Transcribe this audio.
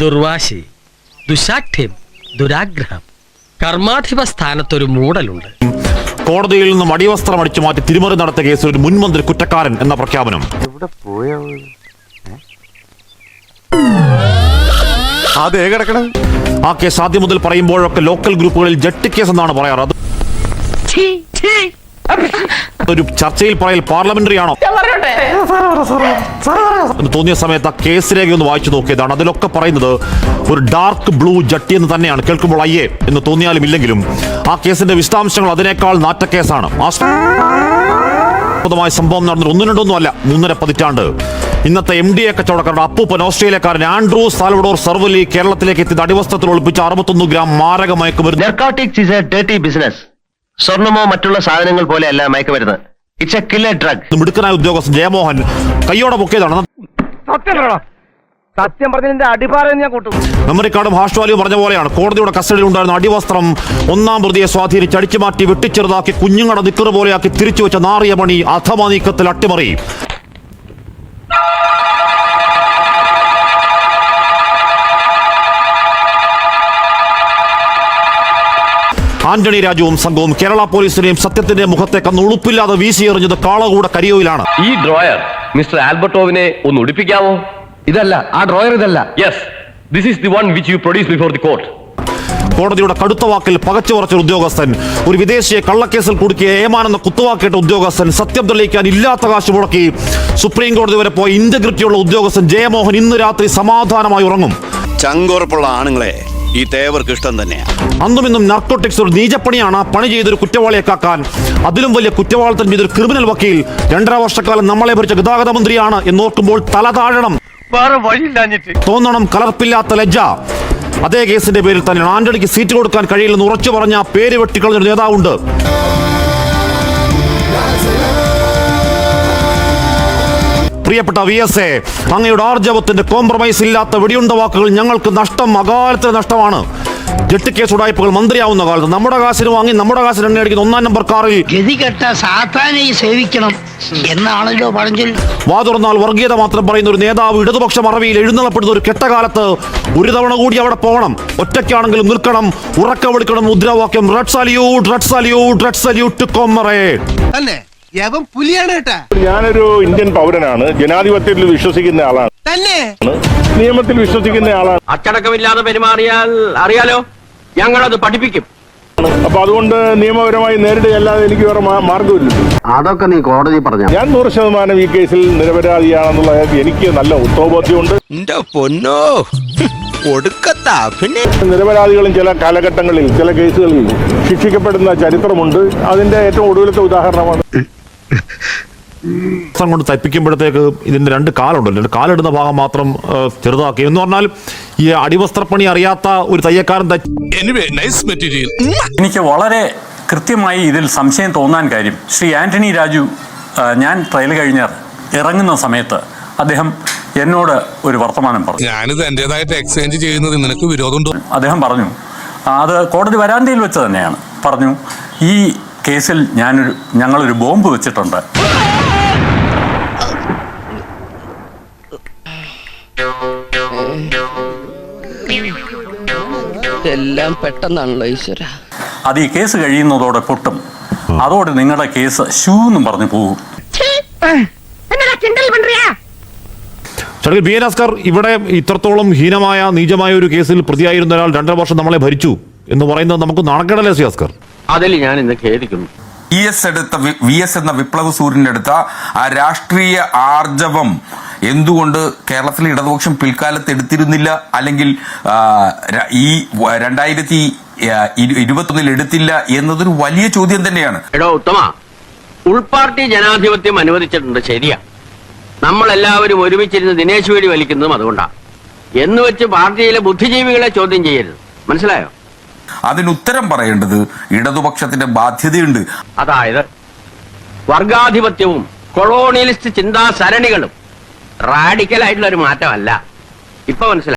ദുർവാശി, ദുശാഠ്യം, ദുരാഗ്രഹം, കർമാധിപ സ്ഥാനത്തൊരു മൂടലുണ്ട്. കോടതിയിൽ നിന്നും അടിവസ്ത്രം അടിച്ചു മാറ്റി തിരിമറി നടത്തിയ കേസിൽ ഒരു മുൻമന്ത്രി കുറ്റക്കാരൻ എന്ന പ്രഖ്യാപനം. ആ കേസ് ആദ്യം മുതൽ പറയുമ്പോഴൊക്കെ ലോക്കൽ ഗ്രൂപ്പുകളിൽ ജട്ടി കേസ് എന്നാണ് പറയാറ്. അത് ഒരു ചർച്ചയിൽ പറയൽ പാർലമെന്ററി ആണോ എന്ന് തോന്നിയ സമയത്ത് ആ കേസ് രേഖ ഒന്ന് വായിച്ചു നോക്കിയതാണ്. അതിലൊക്കെ പറയുന്നത് ഒരു ഡാർക്ക് ബ്ലൂ ജട്ടി എന്ന് തന്നെയാണ്. കേൾക്കുമ്പോൾ അയ്യേ എന്ന് തോന്നിയാലും ഇല്ലെങ്കിലും ആ കേസിന്റെ വിശദാംശങ്ങൾ അതിനേക്കാൾ നാറ്റക്കേസാണ്. ആസ്പദമായ സംഭവം നടന്നത് 1 2 ഒന്നും അല്ല, 3.5 പതിറ്റാണ്ട്. ഇന്നത്തെ MDA കച്ചവടക്കാരുടെ അപ്പൂപ്പൻ ഓസ്ട്രേലിയക്കാരൻ ആൻഡ്രൂ സാൽവഡോർ സർവലി കേരളത്തിലേക്ക് എത്തിയത് അടിവസ്ത്രത്തിൽ ഒളിപ്പിച്ച 61 ഗ്രാം മാരക മയക്കുമരുന്ന്. സ്വർണമോ മറ്റുള്ള സാധനങ്ങൾ പോലെയല്ല മയക്കുമരുന്ന്. It's a killer drug. മിടുക്കനായ ഉദ്യോഗസ്ഥൻ ജയമോഹൻ കയ്യോടെ പൊക്കിയതാണ്. സത്യം പറഞ്ഞതിന്റെ അടിപാറ ഞാൻ കൂട്ടും. മെമ്മറി കാർഡും ഹാഷ് വാല്യൂ പറഞ്ഞ പോലെയാണ്. കോടതിയുടെ കസ്റ്റഡിയിൽ ഉണ്ടായിരുന്ന അടിവസ്ത്രം 1-ാം പ്രതിയെ സ്വാധീനിച്ച് അടിച്ചുമാറ്റി വെട്ടിച്ചെറുതാക്കി കുഞ്ഞുങ്ങളുടെ നിക്കറ് പോലെയാക്കി തിരിച്ചു വെച്ച നാറിയ പണി അധമ നീക്കത്തിൽ അട്ടിമറി. ആന്റണി രാജുവും സംഘവും കേരള പോലീസിനെയും സത്യത്തിന്റെ മുഖത്തേക്ക് അന്ന് ഉളുപ്പില്ലാതെ വീശിയെറിഞ്ഞത് കാളകൂട കരിയോയിലാണ്. ഈ ഡ്രോയർ മിസ്റ്റർ ആൽബർട്ടോവിനെ ഒന്ന് ഒളിപ്പിക്കാമോ? ഇതല്ല ആ ഡ്രോയർ, ഇതല്ല. Yes, this is the one which you produce before the court. കോടതിയുടെ കടുത്ത വാക്കിൽ പകച്ചു പറച്ച ഉദ്യോഗസ്ഥൻ, ഒരു വിദേശിയെ കള്ളക്കേസിൽ കുടുക്കിയ ഏമാനെന്ന കുത്തുവാക്കേട്ട ഉദ്യോഗസ്ഥൻ, സത്യം തെളിയിക്കാൻ ഇല്ലാത്ത കാശ് മുടക്കി സുപ്രീം കോടതി വരെ പോയ ഇന്റഗ്രിറ്റിയുള്ള ഉദ്യോഗസ്ഥൻ ജയമോഹൻ ഇന്ന് രാത്രി സമാധാനമായി ഉറങ്ങും. ചങ്കോറപ്പുള്ള ആണുങ്ങളെ ഈ തേവർക്ക് ഇഷ്ടം തന്നെയാണ്. അന്നും ഇന്നും നാർക്കോട്ടിക്സ് ഒരു നീചപ്പണിയാണ്. പണി ചെയ്തൊരു കുറ്റവാളിയെ കാക്കാൻ അതിലും വലിയ കുറ്റവാളിത്തം ചെയ്തൊരു ക്രിമിനൽ വക്കീൽ 2.5 വർഷക്കാലം നമ്മളെ ഭരിച്ച ഗതാഗത മന്ത്രിയാണ് എന്നോർക്കുമ്പോൾ തല താഴണം തോന്നണം. കലർപ്പില്ലാത്ത ലജ്ജ. അതേ കേസിന്റെ പേരിൽ തന്നെ ആന്റണിക്ക് സീറ്റ് കൊടുക്കാൻ കഴിയില്ലെന്ന് ഉറച്ചു പറഞ്ഞ പേര് വെട്ടിക്കളഞ്ഞൊരു നേതാവുണ്ട്. പ്രിയപ്പെട്ട VSA, അങ്ങയുടെ ആർജവത്തിന്റെ കോംപ്രമൈസ് ഇല്ലാത്ത വെടിയുണ്ട വാക്കുകൾ ഞങ്ങൾക്ക് നഷ്ടം, അകാലത്തിന് നഷ്ടമാണ്. ജെട്ടിക്കേസ് ഉടായ്പകൾ മന്ത്രിയാവുന്ന കാലത്ത് നമ്മുടെ കാശിന് വാങ്ങി നമ്മുടെ കാശിന് എണ്ണ അടിക്കുന്ന 1-ാം നമ്പർ കാറിൽ ഗതികെട്ട സാത്താനെ സേവിക്കണം എന്നാണല്ലോ പറഞ്ഞത്. വാ തുറന്നാൽ വർഗീയത മാത്രം പറയുന്ന ഒരു നേതാവ് ഇടതുപക്ഷ മറവിയിൽ എഴുന്നള്ളപ്പെടുന്ന ഒരു കെട്ടകാലത്ത് ഒരു തവണ കൂടി അവിടെ പോകണം. ഒറ്റയ്ക്കാണെങ്കിലും നിൽക്കണം, ഉറക്ക വിളിക്കണം. മുദ്രാവാക്യം red salute, red salute, red salute to comrade. ഞാനൊരു ഇന്ത്യൻ പൗരനാണ്, ജനാധിപത്യത്തിൽ വിശ്വസിക്കുന്ന ആളാണ്, നിയമത്തിൽ വിശ്വസിക്കുന്ന ആളാണ്. അച്ചടക്കമില്ലാതെ പെരുമാറിയാൽ അറിയാലോ, ഞങ്ങളത് പഠിപ്പിക്കും. അപ്പൊ അതുകൊണ്ട് നിയമപരമായി നേരിടുകയല്ലാതെ എനിക്ക് വേറെ മാർഗമില്ല. അതൊക്കെ നീ കോടതി പറഞ്ഞ. ഞാൻ 100% ഈ കേസിൽ നിരപരാധിയാണെന്നുള്ള എനിക്ക് നല്ല ഉത്തരബോധ്യമുണ്ട്. നിരപരാധികളും ചില കാലഘട്ടങ്ങളിൽ ചില കേസുകളിൽ ശിക്ഷിക്കപ്പെടുന്ന ചരിത്രമുണ്ട്. അതിന്റെ ഏറ്റവും ഒടുവിലത്തെ ഉദാഹരണമാണ്. കൊണ്ട് തയ്പ്പിക്കുമ്പോഴത്തേക്ക് ഇതിന്റെ 2 കാലുണ്ടല്ലോ, കാലിടുന്ന ഭാഗം മാത്രം ചെറുതാക്കി എന്ന് പറഞ്ഞാൽ ഈ അടിവസ്ത്രപ്പണി അറിയാത്ത ഒരു തയ്യക്കാരൻ. എനിക്ക് വളരെ കൃത്യമായി ഇതിൽ സംശയം തോന്നാൻ കാര്യം, ശ്രീ ആന്റണി രാജു ഞാൻ ട്രയൽ കഴിഞ്ഞ് ഇറങ്ങുന്ന സമയത്ത് അദ്ദേഹം എന്നോട് ഒരു വർത്തമാനം പറഞ്ഞു. ഞാനിത് എന്റേതായിട്ട് എക്സ്ചേഞ്ച് ചെയ്യുന്നത് നിനക്ക് വിരോധമുണ്ടോ? അദ്ദേഹം പറഞ്ഞു, അത് കോടതി വരാന്തയിൽ വെച്ച് തന്നെയാണ് പറഞ്ഞു, ഈ കേസിൽ ഞങ്ങളൊരു ബോംബ് വെച്ചിട്ടുണ്ട്. എല്ലാം പെട്ടെന്നാണല്ലോ ഈശ്വര. അത് ഈ കേസ് കഴിയുന്നതോടെ പൊട്ടും. അതോടെ നിങ്ങളുടെ കേസ് ഷൂന്നും പറഞ്ഞു പോകും. ബി എൻ അസ്കർ, ഇവിടെ ഇത്രത്തോളം ഹീനമായ നീചമായ ഒരു കേസിൽ പ്രതിയായിരുന്ന ഒരാൾ 2.5 വർഷം നമ്മളെ ഭരിച്ചു എന്ന് പറയുന്നത് നമുക്ക് നാണക്കേടല്ലേ ശ്രീ അസ്കർ? അതിൽ ഞാൻ ഇന്ന് ഖേദിക്കുന്നു. VS എന്ന വിപ്ലവ സൂര്യന്റെ അടുത്ത ആ രാഷ്ട്രീയ ആർജവം എന്തുകൊണ്ട് കേരളത്തിലെ ഇടതുപക്ഷം പിൽക്കാലത്ത് എടുത്തിരുന്നില്ല, അല്ലെങ്കിൽ ഈ 2021 എടുത്തില്ല എന്നതൊരു വലിയ ചോദ്യം തന്നെയാണ്. എടോ ഉത്തമ, ഉൾപാർട്ടി ജനാധിപത്യം അനുവദിച്ചിട്ടുണ്ട്, ശരിയാ. നമ്മളെല്ലാവരും ഒരുമിച്ചിരുന്ന് ദിനേശ് വേടി വലിക്കുന്നതും അതുകൊണ്ടാണ്. എന്ന് വെച്ച് പാർട്ടിയിലെ ബുദ്ധിജീവികളെ ചോദ്യം ചെയ്യരുത്, മനസ്സിലായോ? അതിനുത്തരം പറയേണ്ടത് ഇടതുപക്ഷത്തിന്റെ ബാധ്യതയുണ്ട്. അതായത് വർഗാധിപത്യവും കൊളോണിയലിസ്റ്റ് ചിന്താ സരണികളും റാഡിക്കലായിട്ടുള്ള ഒരു മാറ്റമല്ല. ഇപ്പൊ മനസ്സിലായി.